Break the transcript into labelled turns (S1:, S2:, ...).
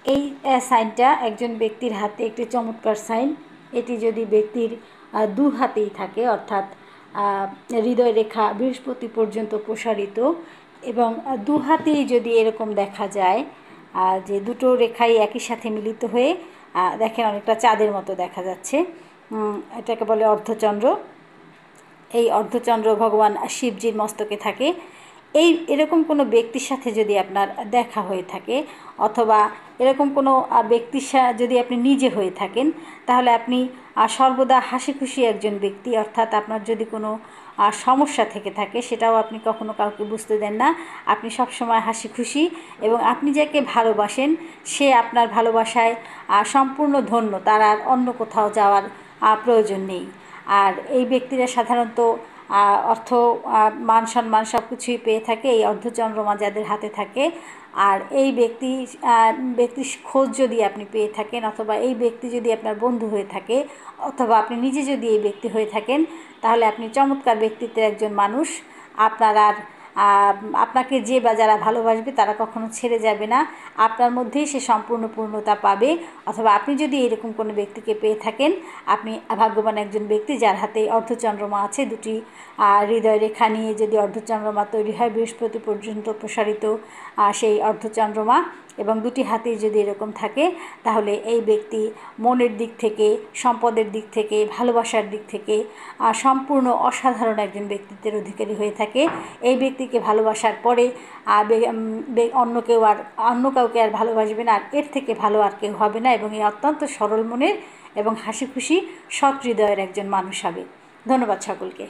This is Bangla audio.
S1: এই সাইনটা একজন ব্যক্তির হাতে একটি চমৎকার সাইন। এটি যদি ব্যক্তির দু হাতেই থাকে, অর্থাৎ হৃদয় রেখা বৃহস্পতি পর্যন্ত প্রসারিত, এবং দু হাতেই যদি এরকম দেখা যায় যে দুটো রেখাই একই সাথে মিলিত হয়ে দেখেন অনেকটা চাঁদের মতো দেখা যাচ্ছে, এটাকে বলে অর্ধচন্দ্র। এই অর্ধচন্দ্র ভগবান শিবজির মস্তকে থাকে। এরকম কোনো ব্যক্তির সাথে যদি আপনার দেখা হয়ে থাকে, অথবা এরকম কোনো ব্যক্তির যদি আপনি নিজে হয়ে থাকেন, তাহলে আপনি সর্বদা হাসি খুশি একজন ব্যক্তি। অর্থাৎ আপনার যদি কোনো সমস্যা থেকে থাকে, সেটাও আপনি কখনো কাউকে বুঝতে দেন না। আপনি সবসময় হাসি খুশি, এবং আপনি যাকে ভালোবাসেন সে আপনার ভালোবাসায় সম্পূর্ণ ধন্য। তার আর অন্য কোথাও যাওয়ার প্রয়োজন নেই। আর এই ব্যক্তিরা সাধারণত অর্থ, মান সম্মান সব কিছুই পেয়ে থাকে এই অর্ধচন্দ্রমা যাদের হাতে থাকে। আর এই ব্যক্তির খোঁজ যদি আপনি পেয়ে থাকেন, অথবা এই ব্যক্তি যদি আপনার বন্ধু হয়ে থাকে, অথবা আপনি নিজে যদি এই ব্যক্তি হয়ে থাকেন, তাহলে আপনি চমৎকার ব্যক্তিত্বের একজন মানুষ। আপনার আর আপনাকে যে বা যারা ভালোবাসবে তারা কখনো ছেড়ে যাবে না। আপনার মধ্যেই সে সম্পূর্ণ পূর্ণতা পাবে। অথবা আপনি যদি এরকম কোনো ব্যক্তিকে পেয়ে থাকেন, আপনি ভাগ্যবান একজন ব্যক্তি যার হাতে অর্ধচন্দ্রমা আছে। দুটি হৃদয় রেখা নিয়ে যদি অর্ধচন্দ্রমা তৈরি হয়, বৃহস্পতি পর্যন্ত প্রসারিত সেই অর্ধচন্দ্রমা, এবং দুটি হাতেই যদি এরকম থাকে, তাহলে এই ব্যক্তি মনের দিক থেকে, সম্পদের দিক থেকে, ভালোবাসার দিক থেকে সম্পূর্ণ অসাধারণ একজন ব্যক্তিত্বের অধিকারী হয়ে থাকে। এই ব্যক্তিকে ভালোবাসার পরে অন্য কাউকে আর ভালোবাসবে না, আর এর থেকে ভালো আর কেউ হবে না, এবং এই অত্যন্ত সরল মনের এবং হাসি খুশি সৎ হৃদয়ের একজন মানুষ হবে। ধন্যবাদ সকলকে।